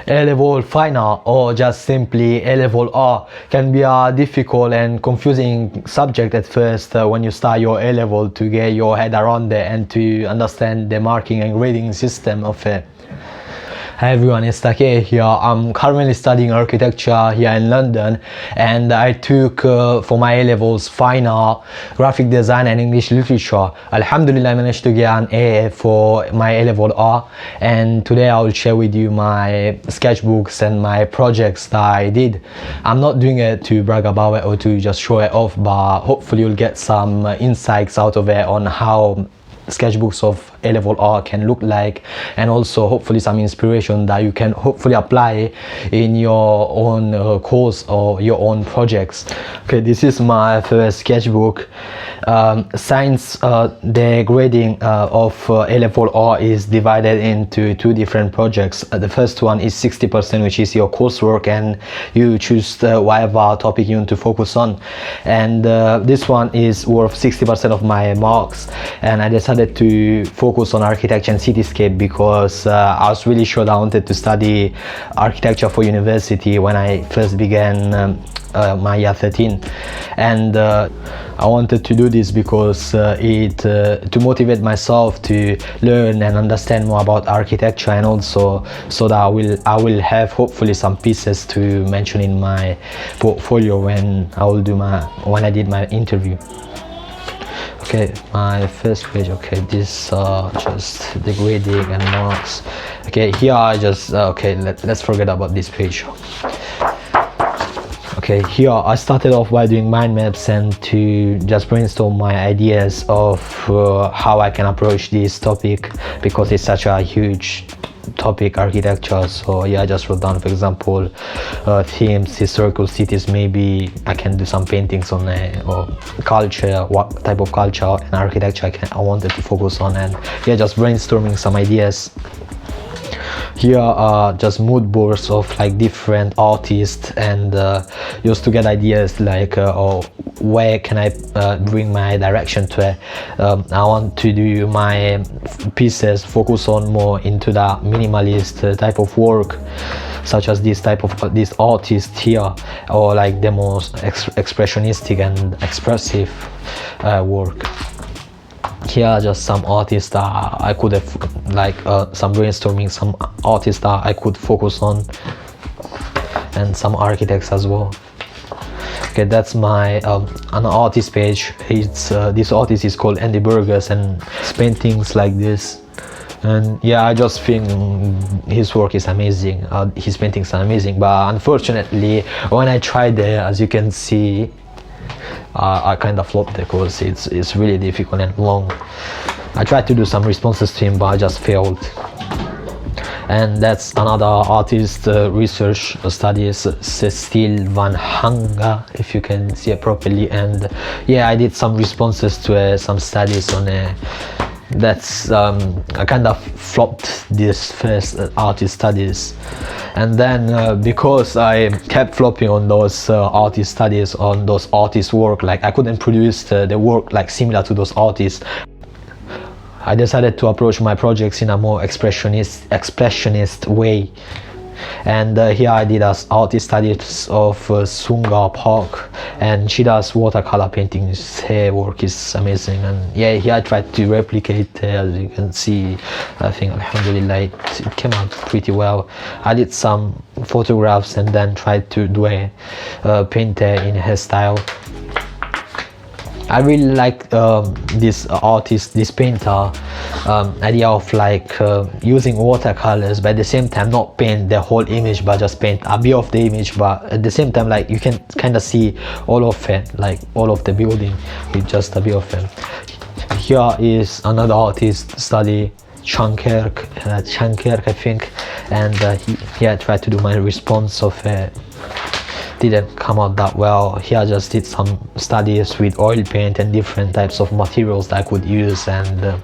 A-level Fine Art, or just simply A-level Art, can be a difficult and confusing subject at first when you start your A-level, to get your head around it and to understand the marking and grading system of it. Hi everyone, it's Take here. I'm currently studying architecture here in London, and I took for my A-levels Fine Art, Graphic Design and English Literature. Alhamdulillah, I managed to get an A for my A-level Art, and today I will share with you my sketchbooks and my projects that I did. I'm not doing it to brag about it or to just show it off, but hopefully you'll get some insights out of it on how sketchbooks of A-level art can look like, and also hopefully some inspiration that you can hopefully apply in your own course or your own projects. Okay, this is my first sketchbook. Since the grading of A-level art is divided into two different projects. The first one is 60%, which is your coursework, and you choose whatever topic you want to focus on, and this one is worth 60% of my marks, and I decided to focus on architecture and cityscape because I was really sure that I wanted to study architecture for university when I first began my year 13, and I wanted to do this because to motivate myself to learn and understand more about architecture, and also so that I will have hopefully some pieces to mention in my portfolio when I did my interview. Okay, my first page. Okay, this just the grading and marks. Okay, here I just let's forget about this page. Okay, here I started off by doing mind maps and to just brainstorm my ideas of how I can approach this topic, because it's such a huge topic, architecture. So yeah, I just wrote down, for example, themes, historical cities. Maybe I can do some paintings on it, or culture, what type of culture and architecture I wanted to focus on, and yeah, just brainstorming some ideas. Here are just mood boards of like different artists, and just to get ideas like where can I bring my direction to. I want to do my pieces focus on more into the minimalist type of work, such as this type of this artist here, or like the most expressionistic and expressive work. Here are just some artists that I could have some brainstorming, some artists that I could focus on, and some architects as well. Okay, that's my an artist page. It's this artist is called Andy Burgess, and his paintings like this. And yeah, I just think his work is amazing. His paintings are amazing, but unfortunately when I tried it, as you can see, I kind of flopped because it's really difficult and long. I tried to do some responses to him, but I just failed. And that's another artist, research studies, Cecile Van Hanga, if you can see it properly. And yeah, I did some responses to some studies on that's I kind of flopped this first artist studies, and then because I kept flopping on those artist studies, on those artists' work, like I couldn't produce the work like similar to those artists, I decided to approach my projects in a more expressionist way. And here I did as artist studies of Sunga Park, and she does watercolor paintings. Her work is amazing, and yeah, here I tried to replicate, as you can see. I think Alhamdulillah it came out pretty well. I did some photographs and then tried to do a painter in her style. I really like this artist, this painter, idea of like using watercolors, but at the same time not paint the whole image, but just paint a bit of the image, but at the same time like you can kind of see all of it, like all of the building with just a bit of it. Here is another artist study, Shankirk, I think, and here I tried to do my response of it. Didn't come out that well. Here I just did some studies with oil paint and different types of materials that I could use, and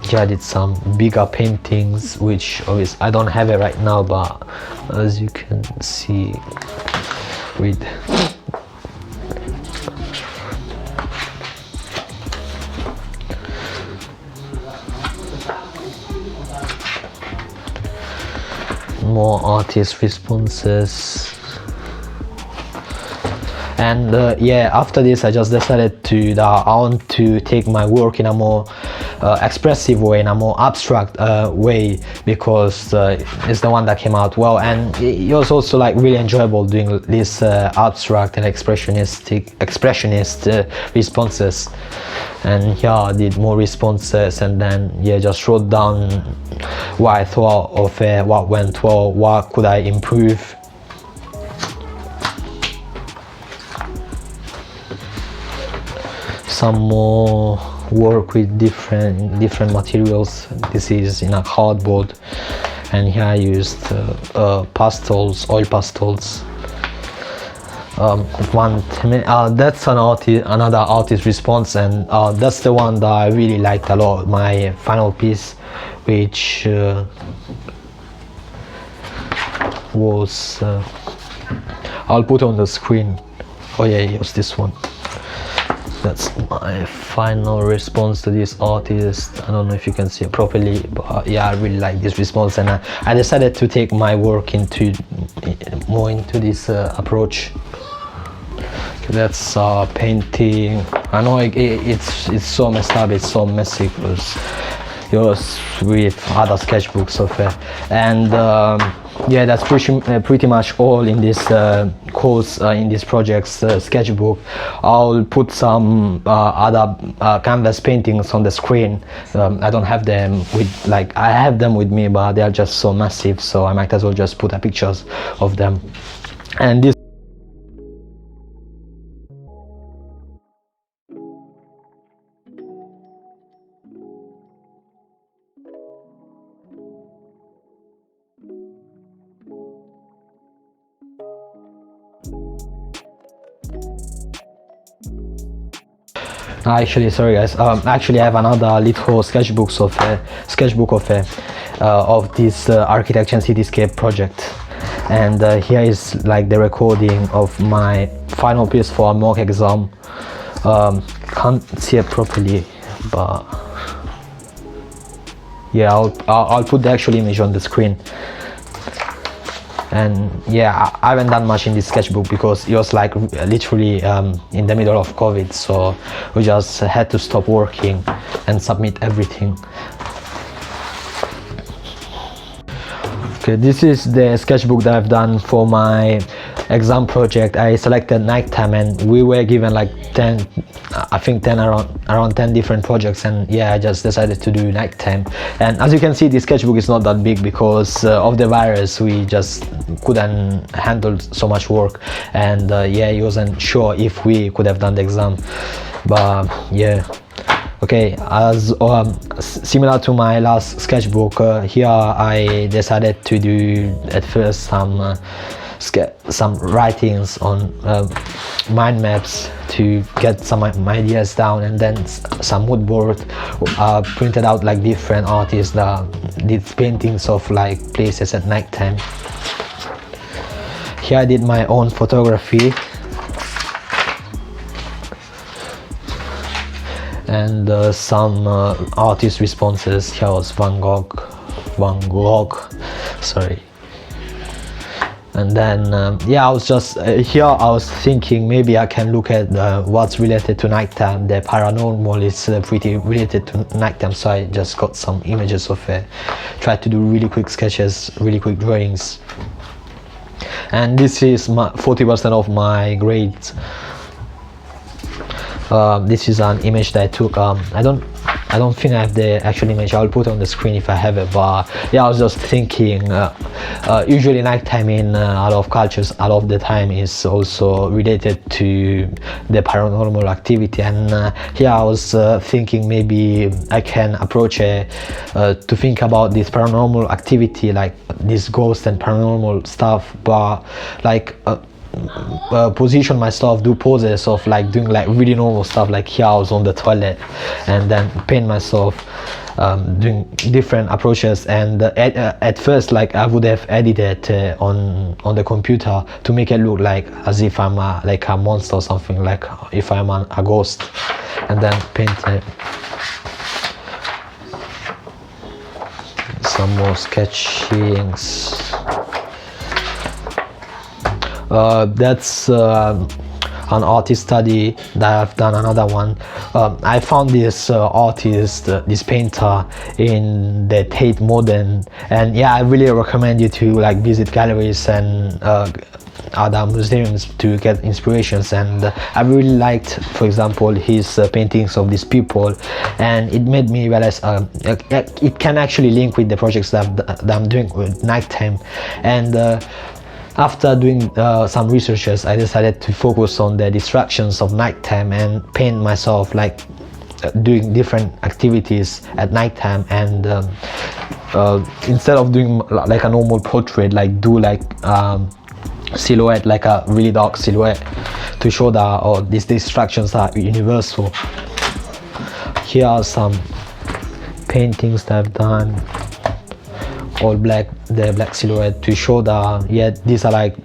here I did some bigger paintings, which obviously I don't have it right now, but as you can see with more artist responses. And yeah, after this I just decided to that I want to take my work in a more expressive way, in a more abstract way, because it's the one that came out well, and it was also like really enjoyable doing this abstract and expressionist responses. And yeah, I did more responses, and then yeah, just wrote down what I thought of it, what went well, what could I improve. Some more work with different materials. This is in a cardboard, and here I used pastels, oil pastels. That's another artist response, and that's the one that I really liked a lot, my final piece, which was I'll put on the screen. Oh yeah, it was this one. That's my final response to this artist. I don't know if you can see it properly, but yeah, I really like this response, and I decided to take my work more into this approach. Okay, that's painting. I know it's so messed up, it's so messy, because it was with other sketchbooks of it, and yeah, that's pretty much all in this course, in this project's sketchbook. I'll put some other canvas paintings on the screen. I don't have them with, like, I have them with me, but they are just so massive, so I might as well just put pictures of them. And this actually, sorry guys, actually I have another little sketchbook of this architecture and cityscape project, and here is like the recording of my final piece for a mock exam. Can't see it properly, but yeah, I'll put the actual image on the screen. And yeah, I haven't done much in this sketchbook because it was like literally in the middle of COVID, so we just had to stop working and submit everything. Okay, this is the sketchbook that I've done for my exam project. I selected nighttime, and we were given like 10, I think 10, around 10 different projects, and yeah, I just decided to do nighttime. And as you can see, this sketchbook is not that big because of the virus. We just couldn't handle so much work, and yeah, he wasn't sure if we could have done the exam, but yeah. Okay, as similar to my last sketchbook, here I decided to do at first some writings on mind maps to get some ideas down, and then some mood board printed out like different artists that did paintings of like places at night time. Here I did my own photography, and some artist responses. Here was Van Gogh, sorry. And then yeah, I was just here I was thinking maybe I can look at what's related to nighttime. The paranormal is pretty related to nighttime, so I just got some images of it, tried to do really quick sketches, really quick drawings. And this is 40% of my grades. This is an image that I took. I don't think I have the actual image. I'll put it on the screen if I have it, but yeah, I was just thinking usually nighttime in a lot of cultures, a lot of the time is also related to the paranormal activity, and yeah, I was thinking maybe I can approach it to think about this paranormal activity, like this ghost and paranormal stuff, but like position myself, do poses of like doing like really normal stuff, like here I was on the toilet, and then paint myself doing different approaches. And at first, like I would have edited on the computer to make it look like as if I'm like a monster or something, like if I'm a ghost, and then paint it. Some more sketchings. That's an artist study that I've done. Another one, I found this artist, this painter in the Tate Modern, and yeah, I really recommend you to like visit galleries and other museums to get inspirations. And I really liked, for example, his paintings of these people, and it made me realize it can actually link with the projects that I'm doing with nighttime. And after doing some researches, I decided to focus on the distractions of nighttime and paint myself, like doing different activities at nighttime. And instead of doing like a normal portrait, like do like silhouette, like a really dark silhouette, to show that these distractions are universal. Here are some paintings that I've done, all black, the black silhouette, to show that yeah, these are like,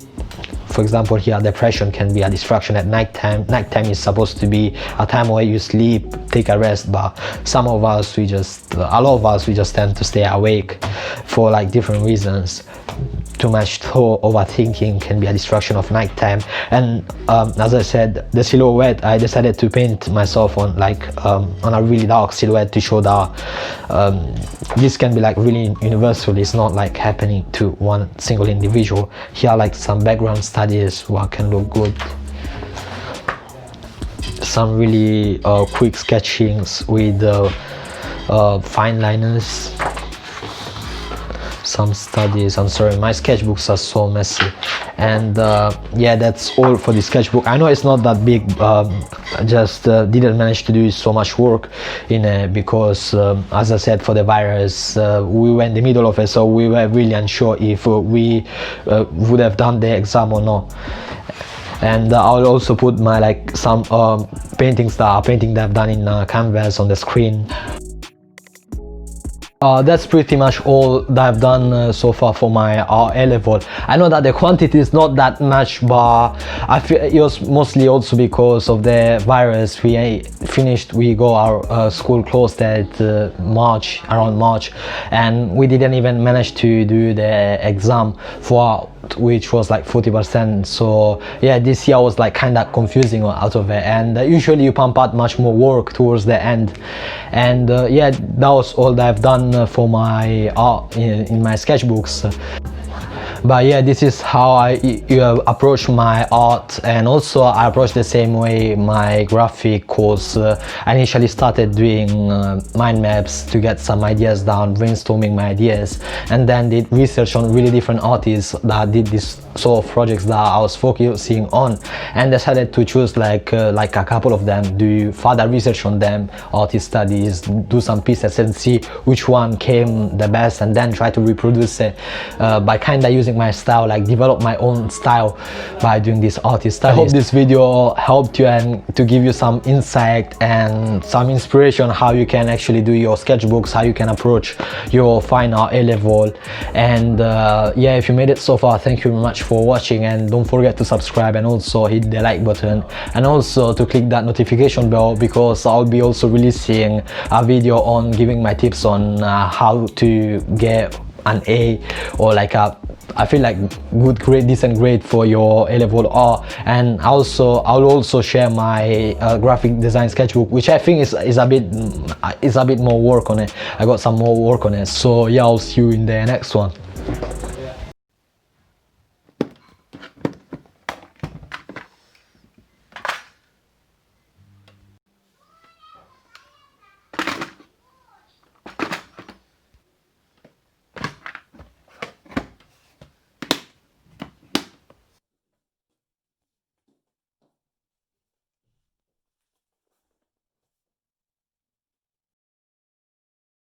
for example, here depression can be a distraction at nighttime. Nighttime is supposed to be a time where you sleep, take a rest, but some of us, a lot of us, we just tend to stay awake for like different reasons. Too much thought, overthinking can be a distraction of nighttime. And as I said, the silhouette, I decided to paint myself on like on a really dark silhouette to show that this can be like really universal. It's not like happening to one single individual. Here are like some background studies what can look good, some really quick sketchings with fine liners, some studies. I'm sorry, my sketchbooks are so messy. And yeah, that's all for the sketchbook. I know it's not that big, I just didn't manage to do so much work in it because as I said, for the virus, we were in the middle of it, so we were really unsure if we would have done the exam or not. And I'll also put my like some paintings that I've done in canvas on the screen. That's pretty much all that I've done so far for my A-level. I know that the quantity is not that much, but I feel it was mostly also because of the virus. We got our school closed at around March, and we didn't even manage to do the exam for which was like 40%. So yeah, this year was like kind of confusing out of it, and usually you pump out much more work towards the end. And yeah, that was all that I've done for my art in my sketchbooks. But yeah, this is how I approach my art, and also I approach the same way my graphic course. I initially started doing mind maps to get some ideas down, brainstorming my ideas, and then did research on really different artists that did this sort of projects that I was focusing on, and decided to choose like a couple of them, do further research on them, artist studies, do some pieces and see which one came the best, and then try to reproduce it by kind of using my style, like develop my own style by doing this artist studies. I hope this video helped you and to give you some insight and some inspiration how you can actually do your sketchbooks, how you can approach your fine art A-level. And yeah, if you made it so far, thank you very much for watching, and don't forget to subscribe and also hit the like button, and also to click that notification bell, because I'll be also releasing a video on giving my tips on how to get an A, or like I feel like good grade, decent grade for your A-level art. And also I'll also share my graphic design sketchbook, which I think is a bit more work on it. I got some more work on it. So yeah, I'll see you in the next one.